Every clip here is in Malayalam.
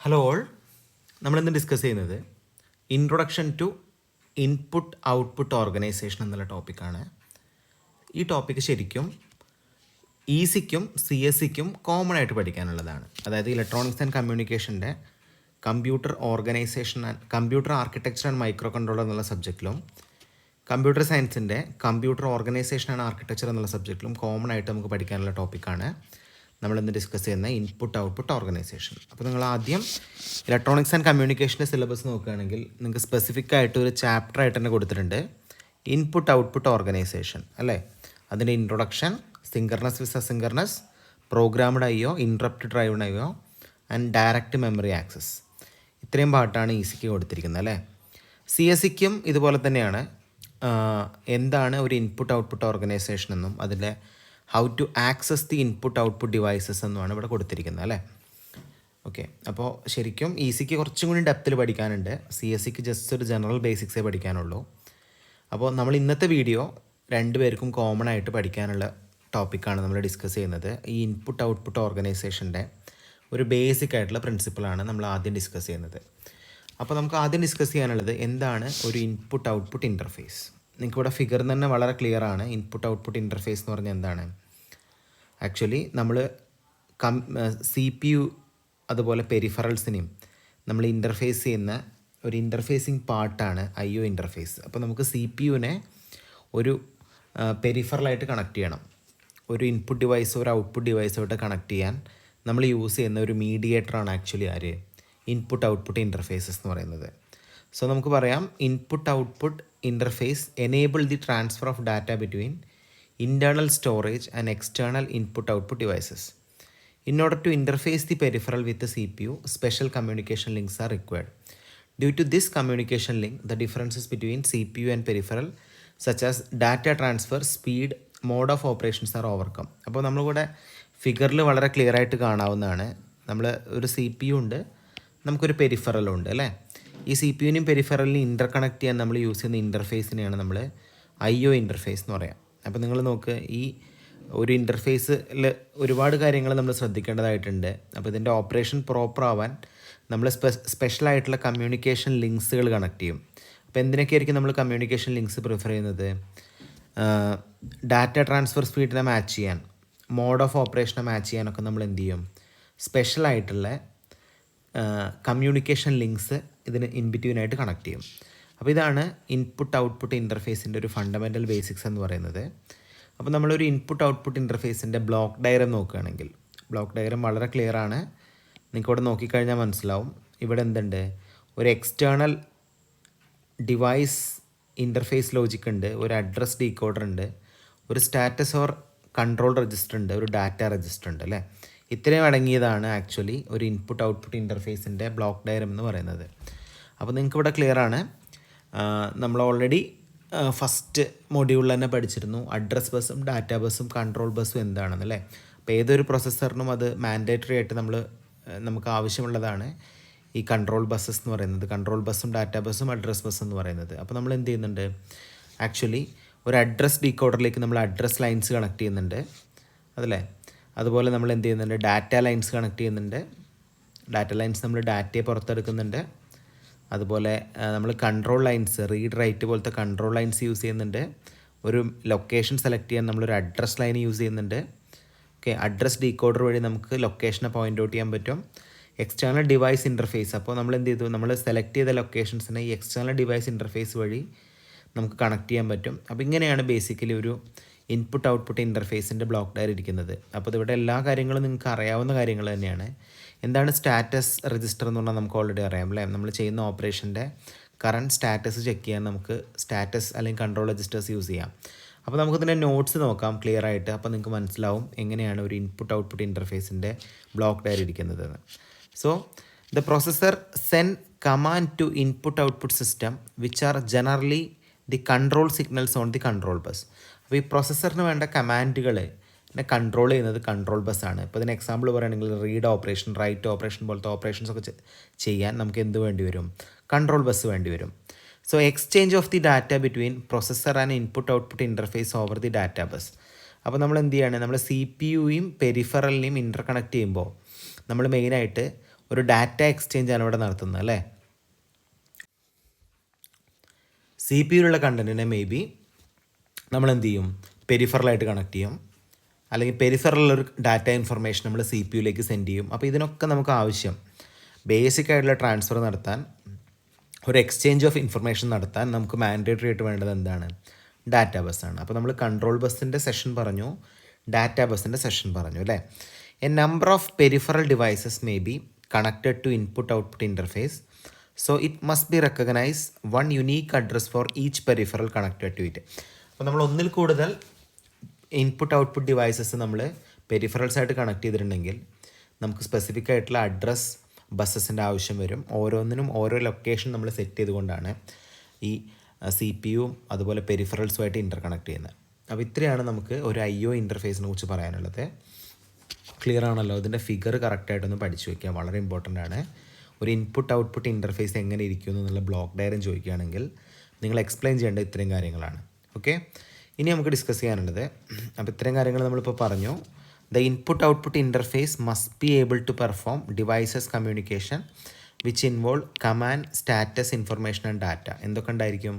ഹലോ ഓൾ, നമ്മളിന്ന് ഡിസ്കസ് ചെയ്യുന്നത് introduction to input output organisation എന്നുള്ള ടോപ്പിക്കാണ്. ഈ ടോപ്പിക്ക് ശരിക്കും സിക്കും CSCക്കും കോമൺ ആയിട്ട് പഠിക്കാനുള്ളതാണ്. അതായത് ഇലക്ട്രോണിക്സ് ആൻഡ് കമ്മ്യൂണിക്കേഷൻ്റെ computer organization and computer architecture and micro controller എന്നുള്ള സബ്ജക്റ്റിലും കമ്പ്യൂട്ടർ സയൻസിൻ്റെ കമ്പ്യൂട്ടർ ഓർഗനൈസേഷൻ ആൻഡ് ആർക്കിടെക്ചർ എന്നുള്ള സബ്ജക്റ്റിലും കോമൺ ആയിട്ട് നമുക്ക് പഠിക്കാനുള്ള ടോപ്പിക്കാണ് നമ്മളിന്ന് ഡിസ്കസ് ചെയ്യുന്ന ഇൻപുട്ട് ഔട്ട്പുട്ട് ഓർഗനൈസേഷൻ. അപ്പോൾ നിങ്ങൾ ആദ്യം ഇലക്ട്രോണിക്സ് ആൻഡ് കമ്മ്യൂണിക്കേഷൻ്റെ സിലബസ് നോക്കുകയാണെങ്കിൽ നിങ്ങൾക്ക് സ്പെസിഫിക് ആയിട്ട് ഒരു ചാപ്റ്റർ ആയിട്ട് തന്നെ കൊടുത്തിട്ടുണ്ട്, ഇൻപുട്ട് ഔട്ട്പുട്ട് ഓർഗനൈസേഷൻ അല്ലേ. അതിൻ്റെ introduction, synchronous vs asynchronous, programmed IO, interrupt driven IO and direct memory access. ഇത്രയും പാട്ടാണ് സിക്ക് കൊടുത്തിരിക്കുന്നത് അല്ലേ. CSCക്കും ഇതുപോലെ തന്നെയാണ്. എന്താണ് ഒരു ഇൻപുട്ട് ഔട്ട്പുട്ട് ഓർഗനൈസേഷൻ എന്നും അതിൻ്റെ how to access the input output devices എന്നുമാണ് ഇവിടെ കൊടുത്തിരിക്കുന്നത് അല്ലേ. ഓക്കെ, അപ്പോൾ ശരിക്കും സിക്ക് കുറച്ചും കൂടി ഡെപ്തിൽ പഠിക്കാനുണ്ട്. CSCക്ക് ജസ്റ്റ് ഒരു ജനറൽ ബേസിക്സേ പഠിക്കാനുള്ളൂ. അപ്പോൾ നമ്മൾ ഇന്നത്തെ വീഡിയോ രണ്ടുപേർക്കും കോമൺ ആയിട്ട് പഠിക്കാനുള്ള ടോപ്പിക്കാണ് നമ്മൾ ഡിസ്കസ് ചെയ്യുന്നത്. ഈ ഇൻപുട്ട് ഔട്ട്പുട്ട് ഓർഗനൈസേഷൻ്റെ ഒരു ബേസിക് ആയിട്ടുള്ള പ്രിൻസിപ്പിളാണ് നമ്മൾ ആദ്യം ഡിസ്കസ് ചെയ്യുന്നത്. അപ്പോൾ നമുക്ക് ആദ്യം ഡിസ്കസ് ചെയ്യാനുള്ളത് എന്താണ് ഒരു ഇൻപുട്ട് ഔട്ട്പുട്ട് ഇൻ്റർഫേസ്. നിങ്ങൾക്കിവിടെ ഫിഗർ തന്നെ വളരെ ക്ലിയർ ആണ്. ഇൻപുട്ട് ഔട്ട്പുട്ട് ഇൻ്റർഫേസ് എന്ന് പറഞ്ഞാൽ എന്താണ്? ആക്ച്വലി നമ്മൾ CPU അതുപോലെ പെരിഫറൽസിനെയും നമ്മൾ ഇൻ്റർഫേസ് ചെയ്യുന്ന ഒരു ഇൻ്റർഫേസിങ് പാർട്ടാണ് IO ഇൻ്റർഫേസ്. അപ്പോൾ നമുക്ക് CPUവിനെ ഒരു പെരിഫറലായിട്ട് കണക്ട് ചെയ്യണം. ഒരു ഇൻപുട്ട് ഡിവൈസോ ഒരു ഔട്ട്പുട്ട് ഡിവൈസോട്ട് കണക്ട് ചെയ്യാൻ നമ്മൾ യൂസ് ചെയ്യുന്ന ഒരു മീഡിയേറ്ററാണ് ആക്ച്വലി ആര് ഇൻപുട്ട് ഔട്ട്പുട്ട് ഇൻ്റർഫേസസ് എന്ന് പറയുന്നത്. സോ നമുക്ക് പറയാം, input output interface enable the transfer of data between internal storage and external input-output devices. In order to interface the peripheral with the CPU, special communication links are required. Due to this communication link, the differences between CPU and peripheral, such as data transfer, speed, mode of operations are overcome. അപ്പോൾ നമ്മളിവിടെ ഫിഗറിൽ വളരെ ക്ലിയർ ആയിട്ട് കാണാവുന്നതാണ്. നമ്മൾ ഒരു CPU ഉണ്ട്, നമുക്കൊരു പെരിഫറലും ഉണ്ട് അല്ലേ. ഈ CPUവിനെയും പെരിഫറലിനെയും ഇൻ്റർകണക്ട് ചെയ്യാൻ നമ്മൾ യൂസ് ചെയ്യുന്ന ഇൻ്റർഫേസിനെയാണ് നമ്മൾ IO ഇൻ്റർഫേസ് എന്ന് പറയാം. അപ്പോൾ നിങ്ങൾ നോക്ക്, ഈ ഒരു ഇൻ്റർഫേസിൽ ഒരുപാട് കാര്യങ്ങൾ നമ്മൾ ശ്രദ്ധിക്കേണ്ടതായിട്ടുണ്ട്. അപ്പോൾ ഇതിൻ്റെ ഓപ്പറേഷൻ പ്രോപ്പർ ആവാൻ നമ്മൾ സ്പെഷ്യലായിട്ടുള്ള കമ്മ്യൂണിക്കേഷൻ ലിങ്ക്സുകൾ കണക്ട് ചെയ്യും. അപ്പോൾ എന്തിനൊക്കെയായിരിക്കും നമ്മൾ കമ്മ്യൂണിക്കേഷൻ ലിങ്ക്സ് പ്രിഫർ ചെയ്യുന്നത്? ഡാറ്റ ട്രാൻസ്ഫർ സ്പീഡിനെ മാച്ച് ചെയ്യാൻ, മോഡ് ഓഫ് ഓപ്പറേഷനെ മാച്ച് ചെയ്യാനൊക്കെ നമ്മൾ എന്ത് ചെയ്യും? സ്പെഷ്യലായിട്ടുള്ള കമ്മ്യൂണിക്കേഷൻ ലിങ്ക്സ് ഇതിന് ഇൻബിറ്റ്വീനായിട്ട് കണക്ട് ചെയ്യും. അപ്പോൾ ഇതാണ് ഇൻപുട്ട് ഔട്ട്പുട്ട് ഇൻ്റർഫേസിൻ്റെ ഒരു ഫണ്ടമെൻ്റൽ ബേസിക്സ് എന്ന് പറയുന്നത്. അപ്പോൾ നമ്മളൊരു ഇൻപുട്ട് ഔട്ട്പുട്ട് ഇൻ്റർഫേസിൻ്റെ ബ്ലോക്ക് ഡയഗ്രം നോക്കുകയാണെങ്കിൽ, ബ്ലോക്ക് ഡയഗ്രം വളരെ ക്ലിയർ ആണ്. നിങ്ങൾക്ക് ഇവിടെ നോക്കിക്കഴിഞ്ഞാൽ മനസ്സിലാവും. ഇവിടെ എന്തുണ്ട്? ഒരു എക്സ്റ്റേണൽ ഡിവൈസ് ഇൻ്റർഫേസ് ലോജിക് ഉണ്ട്, ഒരു അഡ്രസ് ഡീകോഡർ ഉണ്ട്, ഒരു സ്റ്റാറ്റസ് ഓർ കൺട്രോൾ രജിസ്റ്റർ ഉണ്ട്, ഒരു ഡാറ്റ രജിസ്റ്റർ ഉണ്ട് അല്ലേ. ഇത്രയും അടങ്ങിയതാണ് ആക്ച്വലി ഒരു ഇൻപുട്ട് ഔട്ട്പുട്ട് ഇൻ്റർഫേസിൻ്റെ ബ്ലോക്ക് ഡയഗ്രം എന്ന് പറയുന്നത്. അപ്പോൾ നിങ്ങൾക്ക് ഇവിടെ ക്ലിയർ ആണ്. നമ്മൾ ഓൾറെഡി ഫസ്റ്റ് മൊഡ്യൂളിൽ തന്നെ പഠിച്ചിരുന്നു അഡ്രസ് ബസ്സും ഡാറ്റാ ബസ്സും കൺട്രോൾ ബസ്സും എന്താണെന്ന് അല്ലേ. അപ്പോൾ ഏതൊരു പ്രൊസസ്സറിനും അത് മാൻഡേറ്ററി ആയിട്ട് നമുക്ക് ആവശ്യമുള്ളതാണ് ഈ കൺട്രോൾ ബസ്സസ് എന്ന് പറയുന്നത്. കൺട്രോൾ ബസ്സും ഡാറ്റാ ബസ്സും അഡ്രസ് ബസ്സും എന്ന് പറയുന്നത്. അപ്പോൾ നമ്മൾ എന്ത് ചെയ്യുന്നുണ്ട്? ആക്ച്വലി ഒരു അഡ്രസ് ഡീകോഡറിലേക്ക് നമ്മൾ അഡ്രസ് ലൈൻസ് കണക്ട് ചെയ്യുന്നുണ്ട് അതല്ലേ. അതുപോലെ നമ്മൾ എന്ത് ചെയ്യുന്നുണ്ട്? ഡാറ്റ ലൈൻസ് കണക്ട് ചെയ്യുന്നുണ്ട്. ഡാറ്റ ലൈൻസ് നമ്മൾ ഡാറ്റയെ പുറത്തെടുക്കുന്നുണ്ട്. അതുപോലെ നമ്മൾ കൺട്രോൾ ലൈൻസ്, റീഡ് റൈറ്റ് പോലത്തെ കൺട്രോൾ ലൈൻസ് യൂസ് ചെയ്യുന്നുണ്ട്. ഒരു ലൊക്കേഷൻ സെലക്ട് ചെയ്യാൻ നമ്മളൊരു അഡ്രസ് ലൈൻ യൂസ് ചെയ്യുന്നുണ്ട്. ഓക്കെ, അഡ്രസ് ഡീകോഡർ വഴി നമുക്ക് ലൊക്കേഷനെ പോയിൻ്റ് ഔട്ട് ചെയ്യാൻ പറ്റും. എക്സ്റ്റേണൽ ഡിവൈസ് ഇൻ്റർഫേസ്, അപ്പോൾ നമ്മൾ എന്ത് ചെയ്തു? നമ്മൾ സെലക്ട് ചെയ്ത ലൊക്കേഷൻസിനെ ഈ എക്സ്റ്റേണൽ ഡിവൈസ് ഇൻ്റർഫേസ് വഴി നമുക്ക് കണക്ട് ചെയ്യാൻ പറ്റും. അപ്പോൾ ഇങ്ങനെയാണ് ബേസിക്കലി ഒരു ഇൻപുട്ട് ഔട്ട്പുട്ട് ഇൻ്റർഫേസിൻ്റെ ബ്ലോക്ക് ഡയഗ്രം ഇരിക്കുന്നത്. അപ്പോൾ ഇവിടെ എല്ലാ കാര്യങ്ങളും നിങ്ങൾക്ക് അറിയാവുന്ന കാര്യങ്ങൾ തന്നെയാണ്. എന്താണ് സ്റ്റാറ്റസ് രജിസ്റ്റർ എന്ന് പറഞ്ഞാൽ നമുക്ക് ഓൾറെഡി അറിയാം അല്ലേ. നമ്മൾ ചെയ്യുന്ന ഓപ്പറേഷൻ്റെ കറണ്ട് സ്റ്റാറ്റസ് ചെക്ക് ചെയ്യാൻ നമുക്ക് സ്റ്റാറ്റസ് അല്ലെങ്കിൽ കൺട്രോൾ രജിസ്റ്റേഴ്സ് യൂസ് ചെയ്യാം. അപ്പോൾ നമുക്കിതിൻ്റെ നോട്ട്സ് നോക്കാം ക്ലിയർ ആയിട്ട്. അപ്പോൾ നിങ്ങൾക്ക് മനസ്സിലാവും എങ്ങനെയാണ് ഒരു ഇൻപുട്ട് ഔട്ട്പുട്ട് ഇൻ്റർഫേസിൻ്റെ ബ്ലോക്ക് ഡയഗ്രം ഇരിക്കുന്നത്. So the processor send command to input output system which are generally the control signals on the control bus. അപ്പോൾ ഈ പ്രൊസസ്സറിന് വേണ്ട കമാൻഡുകൾ കൺട്രോൾ ചെയ്യുന്നത് കൺട്രോൾ ബസ്സാണ്. ഇപ്പോൾ ഇതിന് എക്സാമ്പിൾ പറയുകയാണെങ്കിൽ റീഡ് ഓപ്പറേഷൻ, റൈറ്റ് ഓപ്പറേഷൻ പോലത്തെ ഓപ്പറേഷൻസ് ഒക്കെ ചെയ്യാൻ നമുക്ക് എന്ത് വേണ്ടി വരും? കൺട്രോൾ ബസ് വേണ്ടി വരും. So exchange of the data between processor and input output interface over the data bus. അപ്പോൾ നമ്മൾ എന്ത് ചെയ്യുകയാണ്? നമ്മൾ CPUയും പെരിഫറലിനെയും ഇൻ്റർകണക്ട് ചെയ്യുമ്പോൾ നമ്മൾ മെയിനായിട്ട് ഒരു ഡാറ്റ എക്സ്ചേഞ്ച് ആണ് ഇവിടെ നടത്തുന്നത് അല്ലേ. സി പി യുയിലുള്ള കണ്ടൻറ്റിനെ മേ ബി നമ്മൾ എന്ത് ചെയ്യും, പെരിഫറലായിട്ട് കണക്ട് ചെയ്യും, അല്ലെങ്കിൽ പെരിഫറലുള്ളൊരു ഡാറ്റ ഇൻഫർമേഷൻ നമ്മൾ സി പി യുയിലേക്ക് സെൻഡ് ചെയ്യും. അപ്പോൾ ഇതിനൊക്കെ നമുക്ക് ആവശ്യം ബേസിക് ആയിട്ടുള്ള ട്രാൻസ്ഫർ നടത്താൻ, ഒരു എക്സ്ചേഞ്ച് ഓഫ് ഇൻഫർമേഷൻ നടത്താൻ നമുക്ക് മാൻഡേറ്ററി ആയിട്ട് വേണ്ടത് എന്താണ്, ഡാറ്റ ബസ്സാണ്. അപ്പോൾ നമ്മൾ കൺട്രോൾ ബസ്സിൻ്റെ സെഷൻ പറഞ്ഞു, ഡാറ്റ ബസ്സിൻ്റെ സെഷൻ പറഞ്ഞു അല്ലേ. A number of peripheral devices may be connected to input output interface, so it must be recognise one unique address for each peripheral connected to it. അപ്പോൾ നമ്മൾ ഒന്നിൽ കൂടുതൽ ഇൻപുട്ട് ഔട്ട്പുട്ട് ഡിവൈസസ് നമ്മൾ പെരിഫറൽസ് ആയിട്ട് കണക്ട് ചെയ്തിട്ടുണ്ടെങ്കിൽ നമുക്ക് സ്പെസിഫിക് ആയിട്ടുള്ള അഡ്രസ് ബസ്സസിൻ്റെ ആവശ്യം വരും. ഓരോന്നിനും ഓരോ ലൊക്കേഷൻ നമ്മൾ സെറ്റ് ചെയ്തുകൊണ്ടാണ് ഈ സി പി യുവും അതുപോലെ പെരിഫറൽസുമായിട്ട് ഇൻ്റർ കണക്ട് ചെയ്യുന്നത്. അപ്പോൾ ഇത്രയാണ് നമുക്ക് ഒരു IO ഇൻ്റർഫേസിനെ കുറിച്ച് പറയാനുള്ളത്. ക്ലിയർ ആണല്ലോ? ഇതിൻ്റെ ഫിഗർ കറക്റ്റായിട്ടൊന്ന് പഠിച്ചു വയ്ക്കുക, വളരെ ഇമ്പോർട്ടൻ്റ് ആണ്. ഒരു ഇൻപുട്ട് ഔട്ട്പുട്ട് ഇൻ്റർഫേസ് എങ്ങനെ ഇരിക്കുന്നു എന്നുള്ള ബ്ലോക്ക് ഡയഗ്രം ചോദിക്കുകയാണെങ്കിൽ നിങ്ങൾ എക്സ്പ്ലെയിൻ ചെയ്യേണ്ട ഇത്രയും കാര്യങ്ങളാണ്. ഓക്കെ, ഇനി നമുക്ക് ഡിസ്കസ് ചെയ്യാനുള്ളത്, അപ്പോൾ ഇത്രയും കാര്യങ്ങൾ നമ്മളിപ്പോൾ പറഞ്ഞു. The input output interface must be able to perform devices communication which involve command, status, information and data. എന്തൊക്കെ ഉണ്ടായിരിക്കും?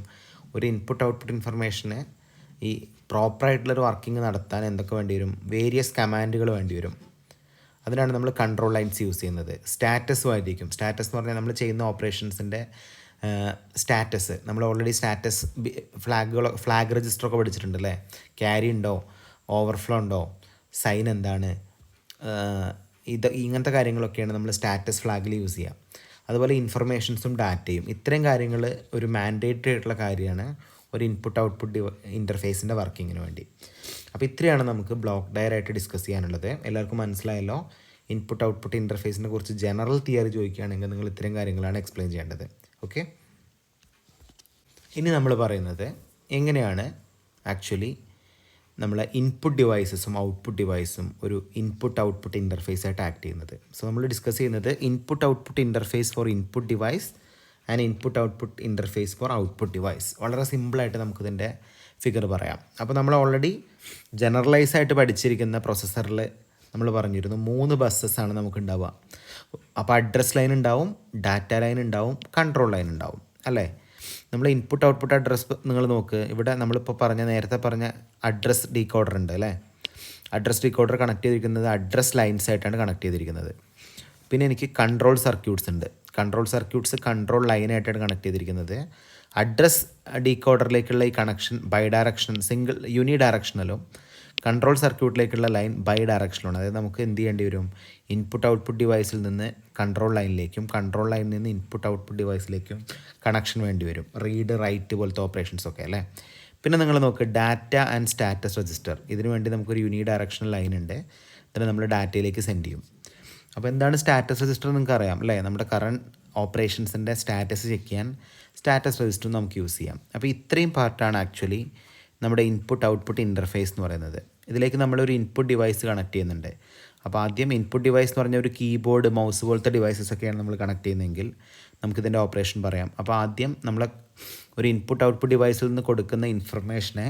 ഒരു ഇൻപുട്ട് ഔട്ട്പുട്ട് ഇൻഫർമേഷന് ഈ പ്രോപ്പറായിട്ടുള്ളൊരു വർക്കിംഗ് നടത്താൻ എന്തൊക്കെ വേണ്ടി വരും? വേരിയസ് കമാൻഡുകൾ വേണ്ടി വരും. അതിനാണ് നമ്മൾ കൺട്രോൾ ലൈൻസ് യൂസ് ചെയ്യുന്നത്. സ്റ്റാറ്റസും ആയിരിക്കും. സ്റ്റാറ്റസ് എന്ന് പറഞ്ഞാൽ നമ്മൾ ചെയ്യുന്ന ഓപ്പറേഷൻസിൻ്റെ സ്റ്റാറ്റസ്. നമ്മൾ ഓൾറെഡി സ്റ്റാറ്റസ് ഫ്ലാഗ് രജിസ്റ്ററൊക്കെ പഠിച്ചിട്ടുണ്ട് അല്ലേ. ക്യാരി ഉണ്ടോ, ഓവർഫ്ലോ ഉണ്ടോ, സൈൻ എന്താണ്, ഇങ്ങനത്തെ കാര്യങ്ങളൊക്കെയാണ് നമ്മൾ സ്റ്റാറ്റസ് ഫ്ലാഗിൽ യൂസ് ചെയ്യുക. അതുപോലെ ഇൻഫർമേഷൻസും ഡാറ്റയും, ഇത്രയും കാര്യങ്ങൾ ഒരു മാൻഡേറ്ററി ആയിട്ടുള്ള കാര്യമാണ് ഒരു ഇൻപുട്ട് ഔട്ട്പുട്ട് ഇൻ്റർഫേസിൻ്റെ വർക്കിങ്ങിന് വേണ്ടി. അപ്പോൾ ഇത്രയാണ് നമുക്ക് ബ്ലോക്ക് ഡയറായിട്ട് ഡിസ്കസ് ചെയ്യാനുള്ളത്. എല്ലാവർക്കും മനസ്സിലായല്ലോ? ഇൻപുട്ട് ഔട്ട്പുട്ട് ഇൻ്റർഫേസിനെ കുറിച്ച് ജനറൽ തിയറി ചോദിക്കുകയാണെങ്കിൽ നിങ്ങൾ ഇത്രയും കാര്യങ്ങളാണ് എക്സ്പ്ലെയിൻ ചെയ്യേണ്ടത്. ഓക്കെ, ഇനി നമ്മൾ പറയുന്നത് എങ്ങനെയാണ് ആക്ച്വലി നമ്മൾ ഇൻപുട്ട് ഡിവൈസസും ഔട്ട്പുട്ട് ഡിവൈസും ഒരു ഇൻപുട്ട് ഔട്ട്പുട്ട് ഇൻ്റർഫേസ് ആയിട്ട് ആക്ട് ചെയ്യുന്നത്. സോ നമ്മൾ ഡിസ്കസ് ചെയ്യുന്നത് input output interface for input device and input output interface for output device. വളരെ സിമ്പിളായിട്ട് നമുക്കിതിൻ്റെ ഫിഗർ പറയാം. അപ്പോൾ നമ്മൾ ഓൾറെഡി ജനറലൈസ് ആയിട്ട് പഠിച്ചിരിക്കുന്ന പ്രൊസസ്സറിൽ നമ്മൾ പറഞ്ഞിരുന്നു 3 ബസ്സസ്സാണ് നമുക്ക് ഉണ്ടാവുക. അപ്പോൾ അഡ്രസ് ലൈൻ ഉണ്ടാവും, ഡാറ്റ ലൈൻ ഉണ്ടാവും, കൺട്രോൾ ലൈൻ ഉണ്ടാവും അല്ലേ. നമ്മൾ ഇൻപുട്ട് ഔട്ട്പുട്ട് അഡ്രസ് നിങ്ങൾ നോക്ക്, ഇവിടെ നമ്മളിപ്പോൾ നേരത്തെ പറഞ്ഞ അഡ്രസ് ഡീകോഡർ ഉണ്ട് അല്ലേ. അഡ്രസ് ഡീകോഡർ കണക്ട് ചെയ്തിരിക്കുന്നത് അഡ്രസ് ലൈൻസ് ആയിട്ടാണ് കണക്ട് ചെയ്തിരിക്കുന്നത്. പിന്നെ എനിക്ക് കൺട്രോൾ സർക്യൂട്ട്സ് ഉണ്ട്. കൺട്രോൾ സർക്യൂട്ട്സ് കൺട്രോൾ ലൈനായിട്ടാണ് കണക്ട് ചെയ്തിരിക്കുന്നത്. അഡ്രസ് ഡീകോഡറിലേക്കുള്ള ഈ കണക്ഷൻ ബൈ ഡയറക്ഷൻ, യൂണി ഡയറക്ഷണലും കൺട്രോൾ സർക്യൂട്ടിലേക്കുള്ള ലൈൻ ബൈ ഡയറക്ഷനിലാണ്. അതായത് നമുക്ക് എന്ത് ചെയ്യേണ്ടി വരും? ഇൻപുട്ട് ഔട്ട്പുട്ട് ഡിവൈസിൽ നിന്ന് കൺട്രോൾ ലൈനിലേക്കും കൺട്രോൾ ലൈനിൽ നിന്ന് ഇൻപുട്ട് ഔട്ട്പുട്ട് ഡിവൈസിലേക്കും കണക്ഷൻ വേണ്ടി വരും. റീഡ്, റൈറ്റ് പോലത്തെ ഓപ്പറേഷൻസ് ഒക്കെ അല്ലേ. പിന്നെ നിങ്ങൾ നോക്ക് ഡാറ്റ ആൻഡ് സ്റ്റാറ്റസ് രജിസ്റ്റർ. ഇതിനു വേണ്ടി നമുക്കൊരു യൂണി ഡയറക്ഷണൽ ലൈൻ ഉണ്ട്. ഇതിന് നമ്മൾ ഡാറ്റയിലേക്ക് സെൻഡ് ചെയ്യും. അപ്പോൾ എന്താണ് സ്റ്റാറ്റസ് രജിസ്റ്റർ നിങ്ങൾക്ക് അറിയാം അല്ലേ. നമ്മുടെ കറണ്ട് ഓപ്പറേഷൻസിൻ്റെ സ്റ്റാറ്റസ് ചെക്ക് ചെയ്യാൻ സ്റ്റാറ്റസ് രജിസ്റ്റർ നമുക്ക് യൂസ് ചെയ്യാം. അപ്പോൾ ഇത്രയും പാർട്ടാണ് ആക്ച്വലി നമ്മുടെ ഇൻപുട്ട് ഔട്ട്പുട്ട് ഇൻ്റർഫേസ് എന്ന് പറയുന്നത്. ഇതിലേക്ക് നമ്മളൊരു ഇൻപുട്ട് ഡിവൈസ് കണക്ട് ചെയ്യുന്നുണ്ട്. അപ്പോൾ ആദ്യം ഇൻപുട്ട് ഡിവൈസ് എന്ന് പറഞ്ഞാൽ ഒരു കീബോർഡ്, മൗസ് പോലത്തെ ഡിവൈസസ് ഒക്കെയാണ് നമ്മൾ കണക്ട് ചെയ്യുന്നതെങ്കിൽ നമുക്കിതിൻ്റെ ഓപ്പറേഷൻ പറയാം. അപ്പോൾ ആദ്യം നമ്മൾ ഒരു ഇൻപുട്ട് ഔട്ട്പുട്ട് ഡിവൈസിൽ നിന്ന് കൊടുക്കുന്ന ഇൻഫർമേഷനെ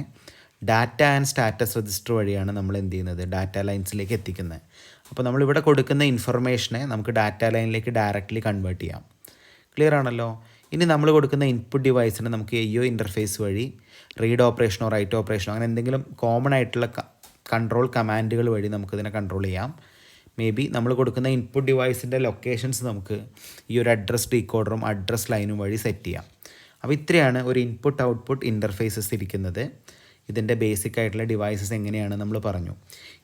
ഡാറ്റ ആൻഡ് സ്റ്റാറ്റസ് രജിസ്റ്റർ വഴിയാണ് നമ്മൾ എന്ത് ചെയ്യുന്നത്? ഡാറ്റ ലൈൻസിലേക്ക് എത്തിക്കുന്നത്. അപ്പോൾ നമ്മളിവിടെ കൊടുക്കുന്ന ഇൻഫർമേഷനെ നമുക്ക് ഡാറ്റ ലൈനിലേക്ക് ഡയറക്റ്റ്ലി കൺവേർട്ട് ചെയ്യാം. ക്ലിയർ ആണല്ലോ? ഇനി നമ്മൾ കൊടുക്കുന്ന ഇൻപുട്ട് ഡിവൈസിനെ നമുക്ക് IO ഇൻ്റർഫേസ് വഴി റീഡ് ഓപ്പറേഷനോ റൈറ്റ് ഓപ്പറേഷനോ അങ്ങനെ എന്തെങ്കിലും കോമൺ ആയിട്ടുള്ള കൺട്രോൾ കമാൻഡുകൾ വഴി നമുക്കിതിനെ കൺട്രോൾ ചെയ്യാം. മേ ബി നമ്മൾ കൊടുക്കുന്ന ഇൻപുട്ട് ഡിവൈസിൻ്റെ ലൊക്കേഷൻസ് നമുക്ക് ഈ ഒരു അഡ്രസ് ഡീകോഡറും അഡ്രസ് ലൈനും വഴി സെറ്റ് ചെയ്യാം. അപ്പോൾ ഇത്രയാണ് ഒരു ഇൻപുട്ട് ഔട്ട്പുട്ട് ഇൻ്റർഫേസസ് ഇരിക്കുന്നത്. ഇതിൻ്റെ ബേസിക് ആയിട്ടുള്ള ഡിവൈസസ് എങ്ങനെയാണ് നമ്മൾ പറഞ്ഞു.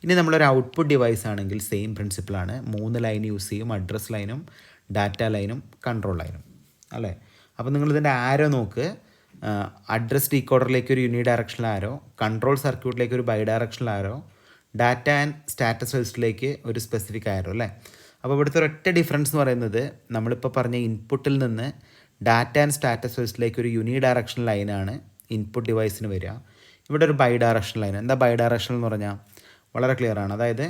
ഇനി നമ്മളൊരു ഔട്ട്പുട്ട് ഡിവൈസ് ആണെങ്കിൽ സെയിം പ്രിൻസിപ്പിളാണ്. 3 ലൈൻ യൂസ് ചെയ്യും. അഡ്രസ് ലൈനും ഡാറ്റ ലൈനും കൺട്രോൾ ലൈനും അല്ലേ. അപ്പോൾ നിങ്ങളിതിൻ്റെ ആരോ നോക്ക്. അഡ്രസ് ഡീകോഡറിലേക്ക് ഒരു യൂണി ഡയറക്ഷണൽ ആരോ, കൺട്രോൾ സർക്യൂട്ടിലേക്ക് ഒരു bidirectional arrow, data and status രജിസ്റ്ററിലേക്ക് ഒരു സ്പെസിഫിക് ആരോ അല്ലേ. അപ്പോൾ ഇവിടുത്തെ ഒരൊറ്റ ഡിഫറൻസ് എന്ന് പറയുന്നത് നമ്മളിപ്പോൾ പറഞ്ഞ ഇൻപുട്ടിൽ നിന്ന് ഡാറ്റ ആൻഡ് സ്റ്റാറ്റസ് രജിസ്റ്ററിലേക്ക് ഒരു യൂണി ഡയറക്ഷണൽ ലൈനാണ് ഇൻപുട്ട് ഡിവൈസിന് വരിക. ഇവിടെ ഒരു ബൈ ഡയറക്ഷണൽ ലൈൻ. എന്താ ബൈ ഡയറക്ഷണൽ എന്ന് പറഞ്ഞാൽ? വളരെ ക്ലിയർ ആണ്. അതായത്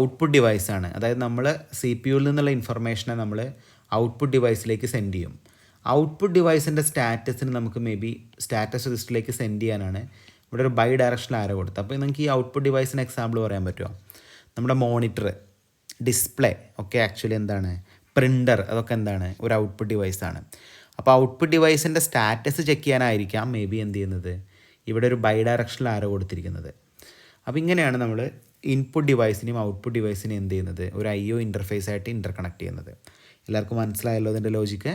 ഔട്ട്പുട്ട് ഡിവൈസാണ്. അതായത് നമ്മൾ CPU നിന്നുള്ള ഇൻഫർമേഷനെ നമ്മൾ ഔട്ട്പുട്ട് ഡിവൈസിലേക്ക് സെൻഡ് ചെയ്യും. ഔട്ട്പുട്ട് ഡിവൈസിൻ്റെ സ്റ്റാറ്റസിന് നമുക്ക് മേ ബി സ്റ്റാറ്റസ് രജിസ്റ്ററിലേക്ക് സെൻഡ് ചെയ്യാനാണ് ഇവിടെ ഒരു ബൈ ഡയറക്ഷണൽ ആരോ കൊടുത്തത്. അപ്പോൾ നിങ്ങൾക്ക് ഈ ഔട്ട്പുട്ട് ഡിവൈസിന് എക്സാമ്പിൾ പറയാൻ പറ്റുമോ? നമ്മുടെ മോണിറ്റർ, ഡിസ്പ്ലേ ഒക്കെ ആക്ച്വലി എന്താണ്? പ്രിൻ്റർ, അതൊക്കെ എന്താണ്, ഒരു ഔട്ട്പുട്ട് ഡിവൈസാണ്. അപ്പോൾ ഔട്ട്പുട്ട് ഡിവൈസിൻ്റെ സ്റ്റാറ്റസ് ചെക്ക് ചെയ്യാനായിരിക്കാം മേ ബി എന്ത് ചെയ്യുന്നത്, ഇവിടെ ഒരു ബൈ ഡയറക്ഷണൽ ആരോ കൊടുത്തിരിക്കുന്നത്. അപ്പോൾ ഇങ്ങനെയാണ് നമ്മൾ ഇൻപുട്ട് ഡിവൈസിനെയും ഔട്ട്പുട്ട് ഡിവൈസിനെയും എന്ത് ചെയ്യുന്നത്, ഒരു IO ഇൻ്റർഫേസ് ആയിട്ട് ഇൻ്റർകണക്ട് ചെയ്യുന്നത്. എല്ലാവർക്കും മനസ്സിലായല്ലോ അതിൻ്റെ ലോജിക്ക്?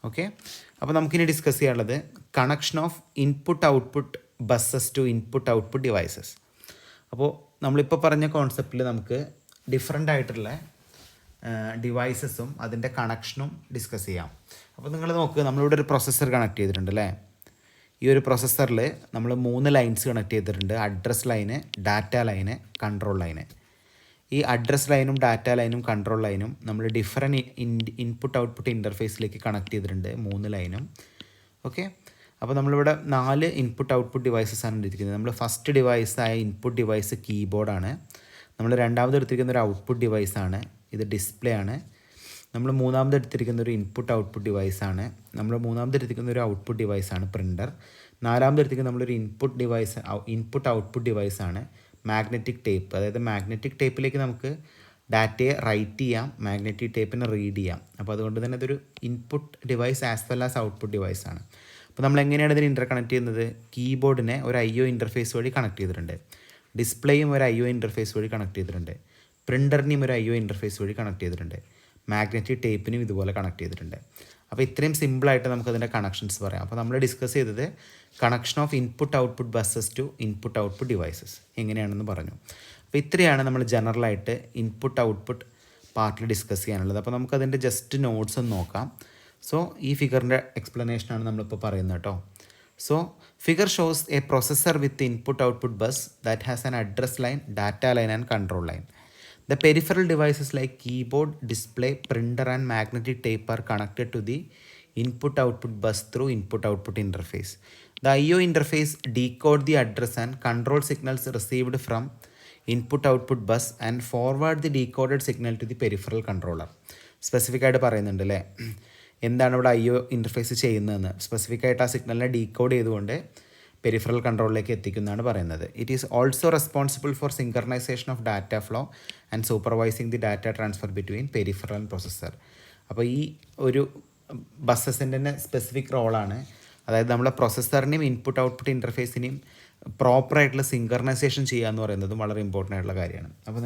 ഓക്കെ. അപ്പോൾ നമുക്കിനി ഡിസ്കസ് ചെയ്യാനുള്ളത് connection of input output buses to input output devices. അപ്പോൾ നമ്മളിപ്പോൾ പറഞ്ഞ കോൺസെപ്റ്റിൽ നമുക്ക് ഡിഫറെൻ്റ് ആയിട്ടുള്ള ഡിവൈസസും അതിൻ്റെ കണക്ഷനും ഡിസ്കസ് ചെയ്യാം. അപ്പോൾ നിങ്ങൾ നോക്കുക, നമ്മളിവിടെ ഒരു പ്രൊസസ്സർ കണക്ട് ചെയ്തിട്ടുണ്ട് അല്ലേ. ഈ ഒരു പ്രൊസസ്സറിൽ നമ്മൾ 3 ലൈൻസ് കണക്ട് ചെയ്തിട്ടുണ്ട്. Address line, data line, control line. ഈ അഡ്രസ് ലൈനും ഡാറ്റ ലൈനും കൺട്രോൾ ലൈനും നമ്മൾ ഡിഫറെൻറ്റ് ഇൻപുട്ട് ഔട്ട്പുട്ട് ഇൻ്റർഫേസിലേക്ക് കണക്ട് ചെയ്തിട്ടുണ്ട്, 3 ലൈനും. ഓക്കെ. അപ്പോൾ നമ്മളിവിടെ 4 ഇൻപുട്ട് ഔട്ട്പുട്ട് ഡിവൈസസ് ആണ് എടുത്തിരിക്കുന്നത്. നമ്മൾ ഫസ്റ്റ് ഡിവൈസായ ഇൻപുട്ട് ഡിവൈസ് കീബോർഡാണ്. നമ്മൾ രണ്ടാമത് എടുത്തിരിക്കുന്ന ഒരു ഔട്ട്പുട്ട് ഡിവൈസാണ്, ഇത് ഡിസ്പ്ലേ ആണ്. നമ്മൾ മൂന്നാമത് എടുത്തിരിക്കുന്ന ഒരു ഇൻപുട്ട് ഔട്ട്പുട്ട് ഡിവൈസാണ്. നമ്മൾ മൂന്നാമത് എടുത്തിരിക്കുന്ന ഒരു ഔട്ട്പുട്ട് ഡിവൈസാണ് പ്രിൻ്റർ. നാലാമത് എടുത്തിരിക്കുന്ന നമ്മളൊരു ഇൻപുട്ട് ഔട്ട്പുട്ട് ഡിവൈസാണ് മാഗ്നറ്റിക് ടേപ്പ്. അതായത് മാഗ്നറ്റിക് ടേപ്പിലേക്ക് നമുക്ക് ഡാറ്റയെ റൈറ്റ് ചെയ്യാം, മാഗ്നറ്റിക് ടേപ്പിനെ റീഡ് ചെയ്യാം. അപ്പോൾ അതുകൊണ്ട് തന്നെ ഇതൊരു input device as well as output ഡിവൈസാണ്. അപ്പോൾ നമ്മൾ എങ്ങനെയാണ് ഇതിന് ഇൻ്റർകണക്ട് ചെയ്യുന്നത്, കീബോർഡിനെ ഒരു IO ഇൻ്റർഫേസ് വഴി കണക്ട് ചെയ്തിട്ടുണ്ട്, ഡിസ്പ്ലേയും ഒരു IO ഇൻ്റർഫേസ് വഴി കണക്ട് ചെയ്തിട്ടുണ്ട്, പ്രിൻ്ററിനെയും ഒരു IO ഇൻ്റർഫേസ് വഴി കണക്ട് ചെയ്തിട്ടുണ്ട്, മാഗ്നറ്റിക് ടേപ്പിനും ഇതുപോലെ കണക്ട് ചെയ്തിട്ടുണ്ട്. അപ്പോൾ ഇത്രയും സിമ്പിളായിട്ട് നമുക്കതിൻ്റെ കണക്ഷൻസ് പറയാം. അപ്പോൾ നമ്മൾ ഡിസ്കസ് ചെയ്തത് connection of input output buses to input output devices എങ്ങനെയാണെന്ന് പറഞ്ഞു. അപ്പോൾ ഇത്രയാണ് നമ്മൾ ജനറലായിട്ട് ഇൻപുട്ട് ഔട്ട്പുട്ട് പാർട്ടിൽ ഡിസ്കസ് ചെയ്യാനുള്ളത്. അപ്പോൾ നമുക്കതിൻ്റെ ജസ്റ്റ് നോട്ട്സ് ഒന്ന് നോക്കാം. സോ ഈ ഫിഗറിൻ്റെ എക്സ്പ്ലനേഷനാണ് നമ്മളിപ്പോൾ പറയുന്നത് കേട്ടോ. So figure shows A processor with input output bus that has an address line, data line and control line. The peripheral devices like keyboard, display, printer and magnetic tape are connected to the input-output bus through input-output interface. The IO interface decode the address and control signals received from input-output bus and forward the decoded signal to the peripheral controller. Specific ആയിട്ട് പറയുന്നുണ്ട് അല്ലേ, എന്താണ് ഇവിടെ IO ഇൻ്റർഫേസ് ചെയ്യുന്നതെന്ന്. സ്പെസിഫിക് ആയിട്ട് ആ സിഗ്നലിനെ ഡീകോഡ് ചെയ്തുകൊണ്ട് പെരിഫറൽ കൺട്രോളിലേക്ക് എത്തിക്കുന്നതാണ് പറയുന്നത്. It is also responsible for synchronization of data flow and supervising the data transfer between peripheral and processor. അപ്പോൾ ഈ ഒരു ബസ്സസിൻ്റെ തന്നെ സ്പെസിഫിക് റോളാണ്. അതായത് നമ്മളെ പ്രൊസസ്സറിനെയും ഇൻപുട്ട് ഔട്ട്പുട്ട് ഇൻ്റർഫേസിനെയും പ്രോപ്പറായിട്ടുള്ള സിങ്കർണൈസേഷൻ ചെയ്യുക എന്ന് പറയുന്നതും വളരെ ഇമ്പോർട്ടൻ്റ് ആയിട്ടുള്ള കാര്യമാണ്. അപ്പോൾ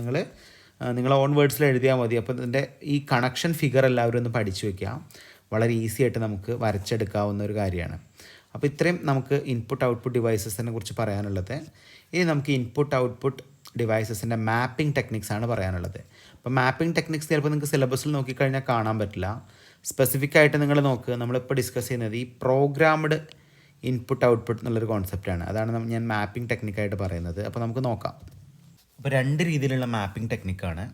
നിങ്ങൾ ഓൺ വേർഡ്സിൽ എഴുതിയാൽ മതി. അപ്പോൾ ഇതിൻ്റെ ഈ കണക്ഷൻ ഫിഗർ എല്ലാവരും ഒന്ന് പഠിച്ചു വയ്ക്കുക. വളരെ ഈസി ആയിട്ട് നമുക്ക് വരച്ചെടുക്കാവുന്ന ഒരു കാര്യമാണ്. അപ്പോൾ ഇത്രയും നമുക്ക് ഇൻപുട്ട് ഔട്ട്പുട്ട് ഡിവൈസസിനെ കുറിച്ച് പറയാനുള്ളത്. ഇനി നമുക്ക് ഇൻപുട്ട് ഔട്ട്പുട്ട് ഡിവൈസസിൻ്റെ മാപ്പിംഗ് ടെക്നിക്സ് ആണ് പറയാനുള്ളത്. അപ്പോൾ മാപ്പിംഗ് ടെക്നിക്സ് ചിലപ്പോൾ നിങ്ങൾക്ക് സിലബസിൽ നോക്കിക്കഴിഞ്ഞാൽ കാണാൻ പറ്റില്ല. സ്പെസിഫിക് ആയിട്ട് നിങ്ങൾ നോക്കുക, നമ്മളിപ്പോൾ ഡിസ്കസ് ചെയ്യുന്നത് ഈ പ്രോഗ്രാംഡ് ഇൻപുട്ട് ഔട്ട്പുട്ട് എന്നുള്ളൊരു കോൺസെപ്റ്റാണ്. അതാണ് ഞാൻ മാപ്പിംഗ് ടെക്നിക്കായിട്ട് പറയുന്നത്. അപ്പോൾ നമുക്ക് നോക്കാം. അപ്പോൾ 2 രീതിയിലുള്ള മാപ്പിംഗ് ടെക്നിക്കാണ്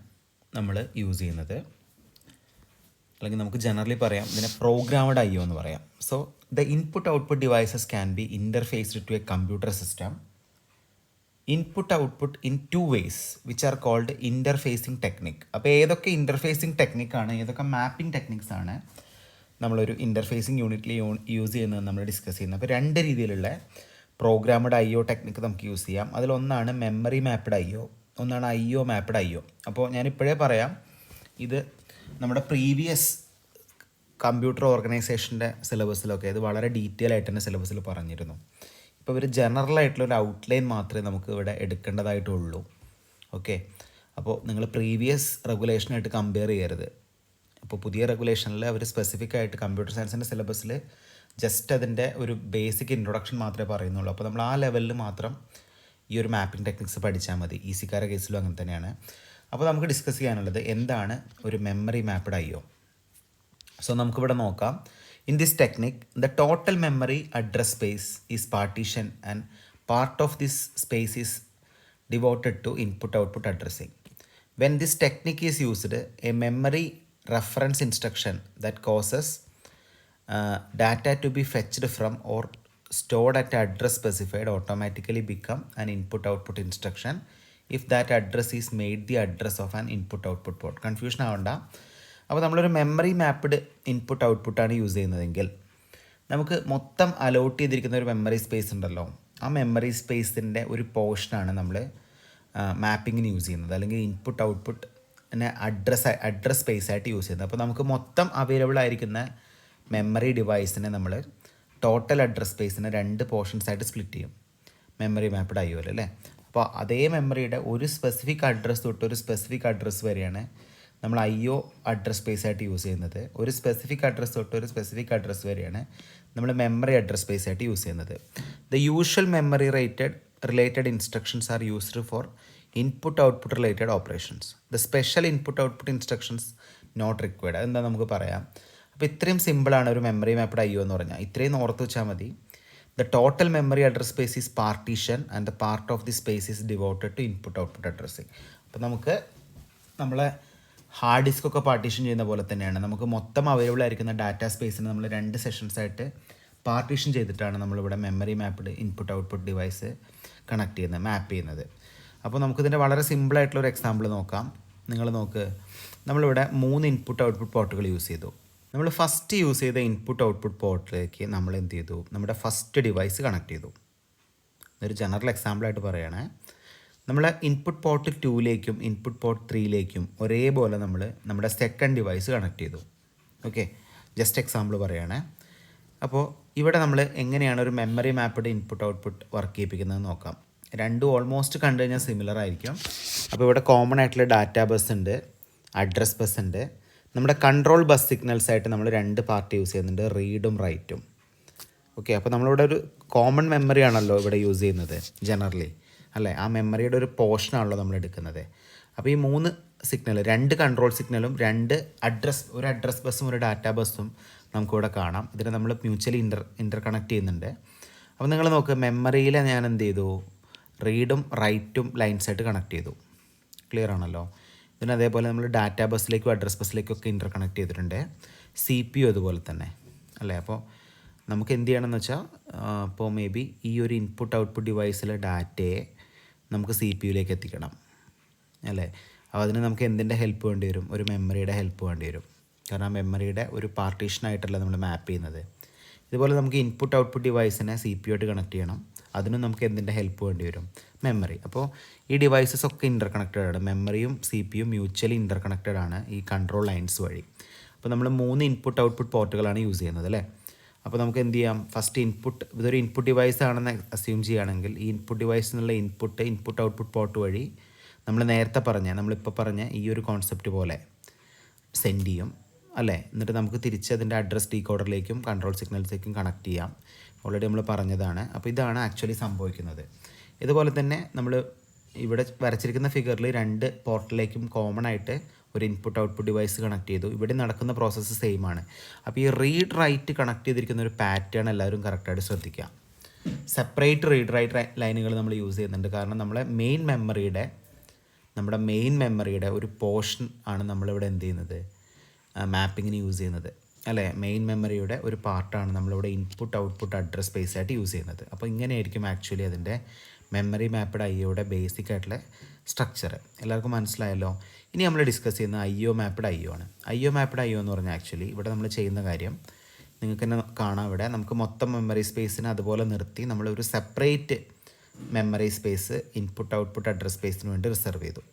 നമ്മൾ യൂസ് ചെയ്യുന്നത്. അല്ലെങ്കിൽ നമുക്ക് ജനറലി പറയാം ഇതിനെ പ്രോഗ്രാംഡ് IO എന്ന് പറയാം. So the input output devices can be interfaced to a computer system input output in 2 ways which are called interfacing technique. അപ്പോൾ ഏതൊക്കെ ഇൻ്റർഫേസിങ് ടെക്നിക്കാണ്, ഏതൊക്കെ മാപ്പിംഗ് ടെക്നിക്സ് ആണ് നമ്മളൊരു ഇൻ്റർഫേസിങ് യൂണിറ്റിൽ യൂസ് ചെയ്യുന്നത് നമ്മൾ ഡിസ്കസ് ചെയ്യുന്നത്. അപ്പോൾ 2 രീതിയിലുള്ള പ്രോഗ്രാംഡ് IO ടെക്നിക്ക് നമുക്ക് യൂസ് ചെയ്യാം. അതിലൊന്നാണ് മെമ്മറി മാപ്ഡ് IO, ഒന്നാണ് IO മാപ്ഡ് IO. അപ്പോൾ ഞാനിപ്പോഴേ പറയാം, ഇത് നമ്മുടെ പ്രീവിയസ് കമ്പ്യൂട്ടർ ഓർഗനൈസേഷൻ്റെ സിലബസിലൊക്കെ ഇത് വളരെ ഡീറ്റെയിൽ ആയിട്ട് തന്നെ സിലബസിൽ പറഞ്ഞിരുന്നു. ഇപ്പോൾ ഒരു ജനറൽ ആയിട്ടുള്ളൊരു ഔട്ട്ലൈൻ മാത്രമേ നമുക്ക് ഇവിടെ എടുക്കേണ്ടതായിട്ടുള്ളൂ. ഓക്കെ. അപ്പോൾ നിങ്ങൾ പ്രീവിയസ് റെഗുലേഷനായിട്ട് കമ്പയർ ചെയ്യരുത്. അപ്പോൾ പുതിയ റെഗുലേഷനിൽ അവർ സ്പെസിഫിക് ആയിട്ട് കമ്പ്യൂട്ടർ സയൻസിൻ്റെ സിലബസിൽ ജസ്റ്റ് അതിൻ്റെ ഒരു ബേസിക് ഇൻട്രൊഡക്ഷൻ മാത്രമേ പറയുന്നുള്ളൂ. അപ്പോൾ നമ്മൾ ആ ലെവലിൽ മാത്രം ഈ ഒരു മാപ്പിംഗ് ടെക്നിക്സ് പഠിച്ചാൽ മതി. ഈസിക്കാരുടെ കേസിലും അങ്ങനെ തന്നെയാണ്. അപ്പോൾ നമുക്ക് ഡിസ്കസ് ചെയ്യാനുള്ളത് എന്താണ് ഒരു മെമ്മറി മാപ്ഡ് IO. സോ നമുക്കിവിടെ നോക്കാം. In this technique the total memory address space is partition and part of this space is devoted to input output addressing. When this technique is used a memory reference instruction that causes data to be fetched from or stored at address specified automatically become an input output instruction if that address is made the address of an input output port. Confusion ആവണ്ട. അപ്പോൾ നമ്മളൊരു മെമ്മറി മാപ്ഡ് ഇൻപുട്ട് ഔട്ട്പുട്ടാണ് യൂസ് ചെയ്യുന്നതെങ്കിൽ നമുക്ക് മൊത്തം അലോട്ട് ചെയ്തിരിക്കുന്ന ഒരു മെമ്മറി സ്പേസ് ഉണ്ടല്ലോ, ആ മെമ്മറി സ്പേസിൻ്റെ ഒരു പോർഷനാണ് നമ്മൾ മാപ്പിങ്ങിന് യൂസ് ചെയ്യുന്നത്, അല്ലെങ്കിൽ ഇൻപുട്ട് ഔട്ട്പുട്ട് അഡ്രസ് സ്പേസ് ആയിട്ട് യൂസ് ചെയ്യുന്നത്. അപ്പോൾ നമുക്ക് മൊത്തം അവൈലബിൾ ആയിരിക്കുന്ന മെമ്മറി ഡിവൈസിനെ നമ്മൾ ടോട്ടൽ അഡ്രസ് സ്പേസിനെ 2 പോർഷൻസ് ആയിട്ട് സ്പ്ലിറ്റ് ചെയ്യും. മെമ്മറി മാപ്ഡ് IO അല്ലേ. അപ്പോൾ അതേ മെമ്മറിയുടെ ഒരു സ്പെസിഫിക് അഡ്രസ്സ് തൊട്ട് ഒരു സ്പെസിഫിക് അഡ്രസ്സ് വരെയാണ് നമ്മൾ IO അഡ്രസ് സ്പേസ് ആയിട്ട് യൂസ് ചെയ്യുന്നത്. ഒരു സ്പെസിഫിക് അഡ്രസ്സ് തൊട്ട് ഒരു സ്പെസിഫിക് അഡ്രസ്സ് വരെയാണ് നമ്മൾ മെമ്മറി അഡ്രസ് സ്പേസ് ആയിട്ട് യൂസ് ചെയ്യുന്നത്. The usual memory related instructions are used for input output related operations. The special input output instructions not required. അതെന്താ നമുക്ക് പറയാം. അപ്പോൾ ഇത്രയും സിമ്പിളാണ് ഒരു മെമ്മറി മാപ്ഡ് IO എന്ന് പറഞ്ഞാൽ. ഇത്രയും ഓർത്ത് വെച്ചാൽ മതി. The total memory address space is partition and the part of the space is devoted to input output addressing. അപ്പോൾ നമുക്ക് നമ്മളെ ഹാർഡ് ഡിസ്കൊക്കെ പാർട്ടീഷൻ ചെയ്യുന്ന പോലെ തന്നെയാണ് നമുക്ക് മൊത്തം അവൈലബിൾ ആയിരിക്കുന്ന ഡാറ്റാ സ്പേസിന് നമ്മൾ 2 സെഷൻസായിട്ട് പാർട്ടീഷൻ ചെയ്തിട്ടാണ് നമ്മളിവിടെ memory mapped input output device connect ചെയ്യുന്നത്, മാപ്പ് ചെയ്യുന്നത്. അപ്പോൾ നമുക്കിതിൻ്റെ വളരെ സിമ്പിളായിട്ടുള്ളൊരു എക്സാമ്പിൾ നോക്കാം. നിങ്ങൾ നോക്ക്, നമ്മളിവിടെ 3 ഇൻപുട്ട് ഔട്ട്പുട്ട് പോർട്ടുകൾ യൂസ് ചെയ്തു. നമ്മൾ ഫസ്റ്റ് യൂസ് ചെയ്ത ഇൻപുട്ട് ഔട്ട്പുട്ട് പോർട്ടിലേക്ക് നമ്മൾ എന്ത് ചെയ്തു, നമ്മുടെ ഫസ്റ്റ് ഡിവൈസ് കണക്ട് ചെയ്തു. ഇതൊരു ജനറൽ എക്സാമ്പിളായിട്ട് പറയുകയാണേ. നമ്മൾ ഇൻപുട്ട് പോർട്ട് 2ലേക്കും ഇൻപുട്ട് പോർട്ട് 3ലേക്കും ഒരേപോലെ നമ്മൾ നമ്മുടെ സെക്കൻഡ് ഡിവൈസ് കണക്ട് ചെയ്തു. ഓക്കെ, ജസ്റ്റ് എക്സാമ്പിൾ പറയുകയാണേ. അപ്പോൾ ഇവിടെ നമ്മൾ എങ്ങനെയാണ് ഒരു memory mapped input output work ചെയ്യിപ്പിക്കുന്നത് നോക്കാം. രണ്ടും ഓൾമോസ്റ്റ് കണ്ടു കഴിഞ്ഞാൽ സിമിലർ ആയിരിക്കും. അപ്പോൾ ഇവിടെ കോമൺ ആയിട്ടുള്ള ഡാറ്റാ ബസ് ഉണ്ട്, അഡ്രസ് ബസ് ഉണ്ട്. നമ്മുടെ കൺട്രോൾ ബസ് സിഗ്നൽസ് ആയിട്ട് നമ്മൾ 2 പാർട്ട് യൂസ് ചെയ്യുന്നുണ്ട്, റീഡും റൈറ്റും. ഓക്കെ, അപ്പോൾ നമ്മളിവിടെ ഒരു കോമൺ മെമ്മറി ആണല്ലോ ഇവിടെ യൂസ് ചെയ്യുന്നത് ജനറലി, അല്ലേ. ആ മെമ്മറിയുടെ ഒരു പോർഷനാണല്ലോ നമ്മൾ എടുക്കുന്നത്. അപ്പോൾ ഈ 3 സിഗ്നൽ, 2 കൺട്രോൾ സിഗ്നലും 2 ഒരു അഡ്രസ് ബസ്സും ഒരു ഡാറ്റാ ബസ്സും നമുക്കിവിടെ കാണാം. ഇതിനെ നമ്മൾ മ്യൂച്വലി ഇൻ്റർ കണക്ട് ചെയ്യുന്നുണ്ട്. അപ്പോൾ നിങ്ങൾ നോക്ക്, മെമ്മറിയിൽ ഞാൻ എന്ത് ചെയ്തു, റീഡും റൈറ്റും ലൈൻസായിട്ട് കണക്ട് ചെയ്തു. ക്ലിയർ ആണല്ലോ. ഇതിന് അതേപോലെ നമ്മൾ ഡാറ്റാ ബസ്സിലേക്കും അഡ്രസ് ബസ്സിലേക്കും ഒക്കെ ഇൻ്റർ കണക്ട് ചെയ്തിട്ടുണ്ട്. CPU അതുപോലെ തന്നെ, അല്ലേ. അപ്പോൾ നമുക്ക് എന്ത് ചെയ്യണമെന്ന് വെച്ചാൽ, ഇപ്പോൾ മേ ബി ഈ ഒരു ഇൻപുട്ട് ഔട്ട്പുട്ട് ഡിവൈസിലെ ഡാറ്റയെ നമുക്ക് CPUയിലേക്ക് എത്തിക്കണം, അല്ലേ. അപ്പോൾ അതിന് നമുക്ക് എന്തിൻ്റെ ഹെൽപ്പ് വേണ്ടി വരും, ഒരു മെമ്മറിയുടെ ഹെൽപ്പ് വേണ്ടി വരും. കാരണം മെമ്മറിയുടെ ഒരു പാർട്ടീഷനായിട്ടല്ല നമ്മൾ മാപ്പ് ചെയ്യുന്നത്. ഇതുപോലെ നമുക്ക് ഇൻപുട്ട് ഔട്ട്പുട്ട് ഡിവൈസിനെ CPU ആയിട്ട് കണക്ട് ചെയ്യണം. അതിനും നമുക്ക് എന്തിൻ്റെ ഹെൽപ്പ് വേണ്ടി വരും, മെമ്മറി. അപ്പോൾ ഈ ഡിവൈസസ് ഒക്കെ ഇൻ്റർ കണക്റ്റഡ് ആണ്. മെമ്മറിയും CPUയും മ്യൂച്വലി ഇൻ്റർ കണക്റ്റഡ് ആണ് ഈ കൺട്രോൾ ലൈൻസ് വഴി. അപ്പോൾ നമ്മൾ 3 ഇൻപുട്ട് ഔട്ട്പുട്ട് പോർട്ടുകളാണ് യൂസ് ചെയ്യുന്നത്, അല്ലേ. അപ്പോൾ നമുക്ക് എന്ത് ചെയ്യാം, ഫസ്റ്റ് ഇതൊരു ഇൻപുട്ട് ഡിവൈസ് ആണെന്ന് അസ്യൂം ചെയ്യുകയാണെങ്കിൽ ഈ ഇൻപുട്ട് ഡിവൈസിൽ നിന്നുള്ള ഇൻപുട്ട് ഔട്ട്പുട്ട് പോർട്ട് വഴി നമ്മൾ നേരത്തെ നമ്മളിപ്പോൾ പറഞ്ഞ ഈ ഒരു കോൺസെപ്റ്റ് പോലെ സെൻഡ് ചെയ്യും, അല്ലേ. എന്നിട്ട് നമുക്ക് തിരിച്ച് അതിൻ്റെ അഡ്രസ് ഡീകോഡറിലേക്കും കൺട്രോൾ സിഗ്നൽസിലേക്കും കണക്ട് ചെയ്യാം. ഓൾറെഡി നമ്മൾ പറഞ്ഞതാണ്. അപ്പോൾ ഇതാണ് ആക്ച്വലി സംഭവിക്കുന്നത്. ഇതുപോലെ തന്നെ നമ്മൾ ഇവിടെ വരച്ചിരിക്കുന്ന ഫിഗറിൽ 2 പോർട്ടിലേക്കും കോമൺ ആയിട്ട് ഒരു ഇൻപുട്ട് ഔട്ട്പുട്ട് ഡിവൈസ് കണക്ട് ചെയ്തു. ഇവിടെ നടക്കുന്ന പ്രോസസ്സ് സെയിം ആണ്. അപ്പോൾ ഈ റീഡ് റൈറ്റ് കണക്ട് ചെയ്തിരിക്കുന്ന ഒരു പാറ്റേൺ എല്ലാവരും കറക്റ്റായിട്ട് ശ്രദ്ധിക്കുക. സെപ്പറേറ്റ് റീഡ് റൈറ്റ് ലൈനുകൾ നമ്മൾ യൂസ് ചെയ്യുന്നുണ്ട്. കാരണം നമ്മുടെ മെയിൻ മെമ്മറിയുടെ ഒരു പോർഷൻ ആണ് നമ്മളിവിടെ എന്ത് ചെയ്യുന്നത്, മാപ്പിങ്ങിന് യൂസ് ചെയ്യുന്നത്, അല്ലേ. മെയിൻ മെമ്മറിയുടെ ഒരു പാർട്ടാണ് നമ്മളിവിടെ ഇൻപുട്ട് ഔട്ട്പുട്ട് അഡ്രസ് സ്പേസ് ആയിട്ട് യൂസ് ചെയ്യുന്നത്. അപ്പോൾ ഇങ്ങനെയായിരിക്കും ആക്ച്വലി അതിൻ്റെ മെമ്മറി മാപ്ഡ് IOയുടെ ബേസിക് ആയിട്ടുള്ള സ്ട്രക്ചർ. എല്ലാവർക്കും മനസ്സിലായല്ലോ. ഇനി നമ്മൾ ഡിസ്കസ് ചെയ്യുന്ന IO മാപ്ഡ് IO ആണ്. IO മാപ്ഡ് IO എന്ന് പറഞ്ഞാൽ ആക്ച്വലി ഇവിടെ നമ്മൾ ചെയ്യുന്ന കാര്യം നിങ്ങൾക്ക് തന്നെ കാണാം. ഇവിടെ നമുക്ക് മൊത്തം മെമ്മറി സ്പേസിനെ അതുപോലെ നിർത്തി നമ്മളൊരു separate memory space input output address സ്പേസിന് വേണ്ടി റിസർവ് ചെയ്തു.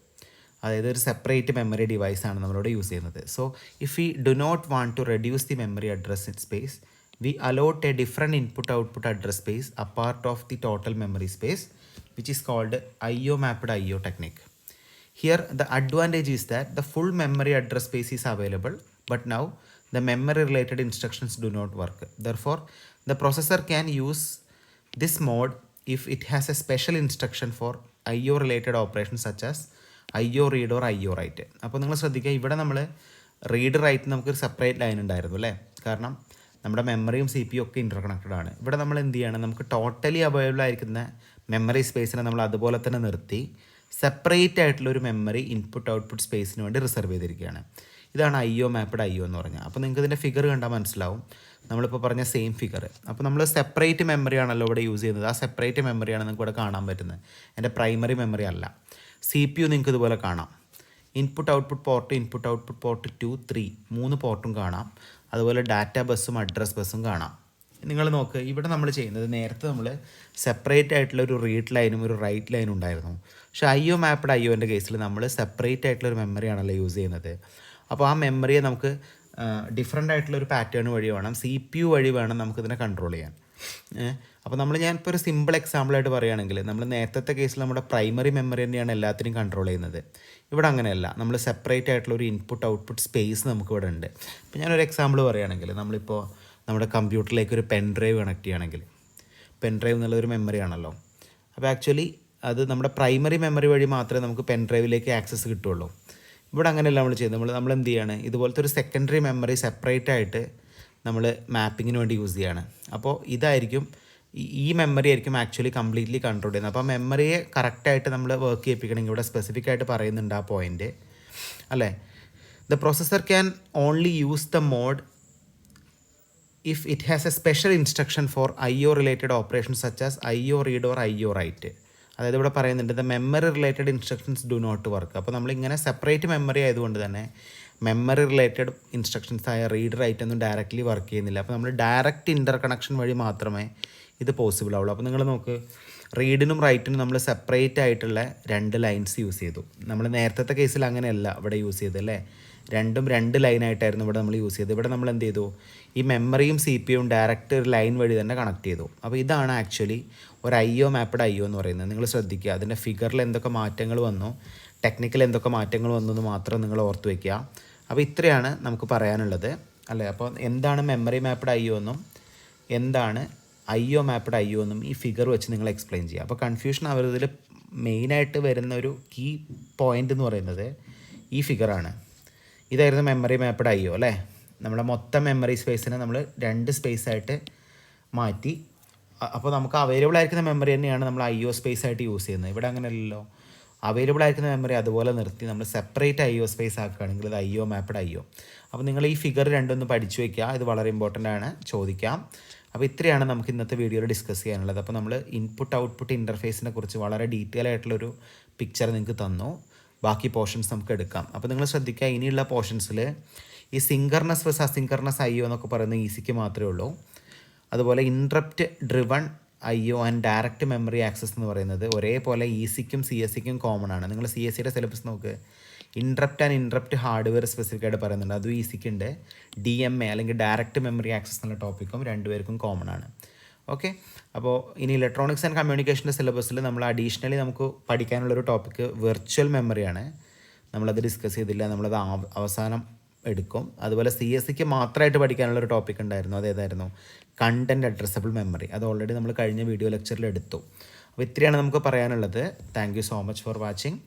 അതായത് ഒരു സെപ്പറേറ്റ് മെമ്മറി ഡിവൈസാണ് നമ്മളിവിടെ യൂസ് ചെയ്യുന്നത്. So if we do not want to reduce the memory address space, we allot a different input output address space apart of the total memory space, which is called IO mapped IO technique. Here the advantage is that the full memory address space is available, but now the memory related instructions do not work. Therefore the processor can use this mode if it has a special instruction for IO related operations such as IO read or IO write. അപ്പോൾ നിങ്ങൾ ശ്രദ്ധിക്കുക, ഇവിടെ നമ്മൾ റീഡ് റൈറ്റ് നമുക്കൊരു സെപ്പറേറ്റ് ലൈൻ ഉണ്ടായിരുന്നു, അല്ലേ. കാരണം നമ്മുടെ മെമ്മറിയും CPU ഒക്കെ ഇൻ്റർ കണക്റ്റഡ് ആണ്. ഇവിടെ നമ്മൾ എന്ത് ചെയ്യണം, നമുക്ക് ടോട്ടലി അവൈലബിൾ ആയിരിക്കുന്ന മെമ്മറി സ്പേസിനെ നമ്മൾ അതുപോലെ തന്നെ നിർത്തി സെപ്പറേറ്റ് ആയിട്ടുള്ളൊരു മെമ്മറി ഇൻപുട്ട് ഔട്ട്പുട്ട് സ്പേസിന് വേണ്ടി റിസർവ് ചെയ്തിരിക്കുകയാണ്. ഇതാണ് IO മാപ്ഡ് IO എന്ന് പറഞ്ഞാൽ. അപ്പോൾ നിങ്ങൾക്ക് ഇതിൻ്റെ ഫിഗർ കണ്ടാൽ മനസ്സിലാവും, നമ്മളിപ്പോൾ പറഞ്ഞ സെയിം ഫിഗർ. അപ്പോൾ നമ്മൾ സെപ്പറേറ്റ് മെമ്മറി ആണല്ലോ ഇവിടെ യൂസ് ചെയ്യുന്നത്. ആ സെപ്പറേറ്റ് മെമ്മറിയാണ് നിങ്ങൾക്ക് ഇവിടെ കാണാൻ പറ്റുന്നത്, എൻ്റെ പ്രൈമറി മെമ്മറി അല്ല. CPU നിങ്ങൾക്ക് ഇതുപോലെ കാണാം. ഇൻപുട്ട് ഔട്ട്പുട്ട് പോർട്ട് 2, 3 3 പോർട്ടും കാണാം. അതുപോലെ ഡാറ്റ ബസ്സും അഡ്രസ് ബസ്സും കാണാം. നിങ്ങൾ നോക്ക്, ഇവിടെ നമ്മൾ ചെയ്യുന്നത് നേരത്തെ നമ്മൾ സെപ്പറേറ്റ് ആയിട്ടുള്ള ഒരു റീഡ് ലൈനും ഒരു റൈറ്റ് ലൈനും ഉണ്ടായിരുന്നു. പക്ഷേ IO മാപ്ഡ് IOൻ്റെ കേസിൽ നമ്മൾ സെപ്പറേറ്റ് ആയിട്ടുള്ള ഒരു മെമ്മറിയാണല്ലോ യൂസ് ചെയ്യുന്നത്. അപ്പോൾ ആ മെമ്മറിയെ നമുക്ക് ഡിഫറെൻ്റ് ആയിട്ടുള്ള ഒരു പാറ്റേൺ വഴി വേണം, CPU വഴി വേണം നമുക്കിതിനെ കൺട്രോൾ ചെയ്യാൻ. അപ്പോൾ ഞാനിപ്പോൾ ഒരു സിമ്പിൾ എക്സാമ്പിളായിട്ട് പറയുകയാണെങ്കിൽ, നമ്മൾ നേരത്തെ കേസിൽ നമ്മുടെ പ്രൈമറി മെമ്മറി തന്നെയാണ് എല്ലാത്തിനും കൺട്രോൾ ചെയ്യുന്നത്. ഇവിടെ അങ്ങനെയല്ല, നമ്മൾ സെപ്പറേറ്റ് ആയിട്ടുള്ള ഒരു ഇൻപുട്ട് ഔട്ട്പുട്ട് സ്പേസ് നമുക്കിവിടെ ഉണ്ട്. ഇപ്പോൾ ഞാനൊരു എക്സാമ്പിൾ പറയുകയാണെങ്കിൽ, നമ്മളിപ്പോൾ നമ്മുടെ കമ്പ്യൂട്ടറിലേക്ക് ഒരു പെൻ ഡ്രൈവ് കണക്ട് ചെയ്യുകയാണെങ്കിൽ, പെൻ ഡ്രൈവ് എന്നുള്ളൊരു മെമ്മറി ആണല്ലോ. അപ്പോൾ ആക്ച്വലി അത് നമ്മുടെ പ്രൈമറി മെമ്മറി വഴി മാത്രമേ നമുക്ക് പെൻ ഡ്രൈവിലേക്ക് ആക്സസ് കിട്ടുള്ളൂ. ഇവിടെ അങ്ങനെയല്ല നമ്മൾ ചെയ്യുന്നത്. നമ്മൾ എന്ത് ചെയ്യാണ്, ഇതുപോലത്തെ ഒരു സെക്കൻഡറി മെമ്മറി സെപ്പറേറ്റ് ആയിട്ട് നമ്മൾ മാപ്പിങ്ങിന് വേണ്ടി യൂസ് ചെയ്യാണ്. അപ്പോൾ ഇതായിരിക്കും ഈ മെമ്മറി ആയിരിക്കും ആക്ച്വലി കംപ്ലീറ്റ്ലി കൺട്രോൾ ചെയ്യുന്നത്. അപ്പോൾ ആ മെമ്മറിയെ കറക്റ്റായിട്ട് നമ്മൾ വർക്ക് ചെയ്യിപ്പിക്കണമെങ്കിൽ ഇവിടെ സ്പെസിഫിക് ആയിട്ട് പറയുന്നുണ്ട് ആ പോയിൻ്റ് അല്ലേ. The processor can only use the mode if it has a special instruction for IO related operations such as IO read or IO write. അതായത് ഇവിടെ പറയുന്നുണ്ട് the memory related instructions do not work. അപ്പോൾ നമ്മളിങ്ങനെ സെപ്പറേറ്റ് മെമ്മറി ആയതുകൊണ്ട് തന്നെ മെമ്മറി റിലേറ്റഡ് ഇൻസ്ട്രക്ഷൻസ് ആയ റീഡ് റൈറ്റ് ഒന്നും ഡയറക്റ്റ്ലി വർക്ക് ചെയ്യുന്നില്ല. അപ്പോൾ നമ്മൾ ഡയറക്റ്റ് ഇൻ്റർ കണക്ഷൻ വഴി മാത്രമേ ഇത് പോസിബിൾ ആവുള്ളൂ. അപ്പോൾ നിങ്ങൾ നോക്ക്, റീഡിനും റൈറ്റിനും നമ്മൾ സെപ്പറേറ്റ് ആയിട്ടുള്ള 2 ലൈൻസ് യൂസ് ചെയ്തു. നമ്മൾ നേരത്തെ കേസിൽ അങ്ങനെയല്ല ഇവിടെ യൂസ് ചെയ്തത് അല്ലേ. രണ്ടും 2 ലൈനായിട്ടായിരുന്നു ഇവിടെ നമ്മൾ യൂസ് ചെയ്തത്. ഇവിടെ നമ്മൾ എന്ത് ചെയ്തു, ഈ മെമ്മറിയും CPUവും ഡയറക്റ്റ് ഒരു ലൈൻ വഴി തന്നെ കണക്ട് ചെയ്തു. അപ്പോൾ ഇതാണ് ആക്ച്വലി ഒരു IO മാപ്ഡ് IO എന്ന് പറയുന്നത്. നിങ്ങൾ ശ്രദ്ധിക്കുക, അതിൻ്റെ ഫിഗറിൽ എന്തൊക്കെ മാറ്റങ്ങൾ വന്നു, ടെക്നിക്കൽ എന്തൊക്കെ മാറ്റങ്ങൾ വന്നു എന്ന് മാത്രം നിങ്ങൾ ഓർത്ത് വയ്ക്കുക. അപ്പോൾ ഇത്രയാണ് നമുക്ക് പറയാനുള്ളത് അല്ലേ. അപ്പോൾ എന്താണ് മെമ്മറി മാപ്ഡ് IO എന്നും എന്താണ് IO മാപ്ഡ് IO എന്നും ഈ ഫിഗർ വെച്ച് നിങ്ങൾ എക്സ്പ്ലെയിൻ ചെയ്യുക. അപ്പോൾ കൺഫ്യൂഷൻ ആവുന്നതിൽ മെയിനായിട്ട് വരുന്ന ഒരു കീ പോയിൻ്റ് എന്ന് പറയുന്നത് ഈ ഫിഗറാണ്. ഇതായിരുന്നു മെമ്മറി മാപ്ഡ് IO അല്ലേ. നമ്മുടെ മൊത്തം മെമ്മറി സ്പേസിനെ നമ്മൾ 2 സ്പേസായിട്ട് മാറ്റി. അപ്പോൾ നമുക്ക് അവൈലബിൾ ആയിരിക്കുന്ന മെമ്മറി തന്നെയാണ് നമ്മൾ IO സ്പേസ് ആയിട്ട് യൂസ് ചെയ്യുന്നത്. ഇവിടെ അങ്ങനെയല്ലല്ലോ, അവൈലബിൾ ആയിരിക്കുന്ന മെമ്മറി അതുപോലെ നിർത്തി നമ്മൾ സെപ്പറേറ്റ് IO സ്പേസ് ആക്കുകയാണെങ്കിൽ ഇത് IO മാപ്ഡ് IO. അപ്പോൾ നിങ്ങൾ ഈ ഫിഗർ രണ്ടൊന്ന് പഠിച്ചു വയ്ക്കുക, ഇത് വളരെ ഇമ്പോർട്ടൻ്റ് ആണ്, ചോദിക്കാം. അപ്പോൾ ഇത്രയാണ് നമുക്ക് ഇന്നത്തെ വീഡിയോയിൽ ഡിസ്കസ് ചെയ്യാനുള്ളത്. അപ്പോൾ നമ്മൾ ഇൻപുട്ട് ഔട്ട്പുട്ട് ഇൻ്റർഫേസിനെ കുറിച്ച് വളരെ ഡീറ്റെയിൽ ആയിട്ടുള്ളൊരു പിക്ചർ നിങ്ങൾക്ക് തന്നു. ബാക്കി പോർഷൻസ് നമുക്ക് എടുക്കാം. അപ്പോൾ നിങ്ങൾ ശ്രദ്ധിക്കുക, ഇനിയുള്ള പോർഷൻസിൽ ഈ സിങ്കർണസ് വെസ് അസിങ്കർണസ് IO എന്നൊക്കെ പറയുന്നത് ഈസിക്ക് മാത്രമേ ഉള്ളൂ. അതുപോലെ interrupt driven IO and direct memory access എന്ന് പറയുന്നത് ഒരേപോലെ ECക്കും CSCക്കും കോമൺ ആണ്. നിങ്ങൾ CSCയുടെ സിലബസ് നോക്ക്, interrupt and interrupt hardware specific ആയിട്ട് പറയുന്നുണ്ട്. അതും ECക്ക് ഉണ്ട്. DMA അല്ലെങ്കിൽ ഡയറക്റ്റ് മെമ്മറി ആക്സസ് എന്നുള്ള ടോപ്പിക്കും രണ്ടുപേർക്കും കോമൺ ആണ്. ഓക്കെ, അപ്പോൾ ഇനി ഇലക്ട്രോണിക്സ് ആൻഡ് കമ്മ്യൂണിക്കേഷൻ്റെ സിലബസിൽ നമ്മൾ അഡീഷണലി നമുക്ക് പഠിക്കാനുള്ളൊരു ടോപ്പിക്ക് വെർച്വൽ മെമ്മറിയാണ്. നമ്മളത് ഡിസ്കസ് ചെയ്തില്ല, നമ്മളത് അവസാനം എടുക്കും. അതുപോലെ CSCക്ക് മാത്രമായിട്ട് പഠിക്കാനുള്ളൊരു ടോപ്പിക് ഉണ്ടായിരുന്നു, അതേതായിരുന്നു, കണ്ടൻറ്റ് അഡ്രസ്സബിൾ മെമ്മറി. അത് ഓൾറെഡി നമ്മൾ കഴിഞ്ഞ വീഡിയോ ലെക്ചറിൽ എടുത്തു. അപ്പോൾ ഇത്രയാണ് നമുക്ക് പറയാനുള്ളത്. Thank you so much for watching.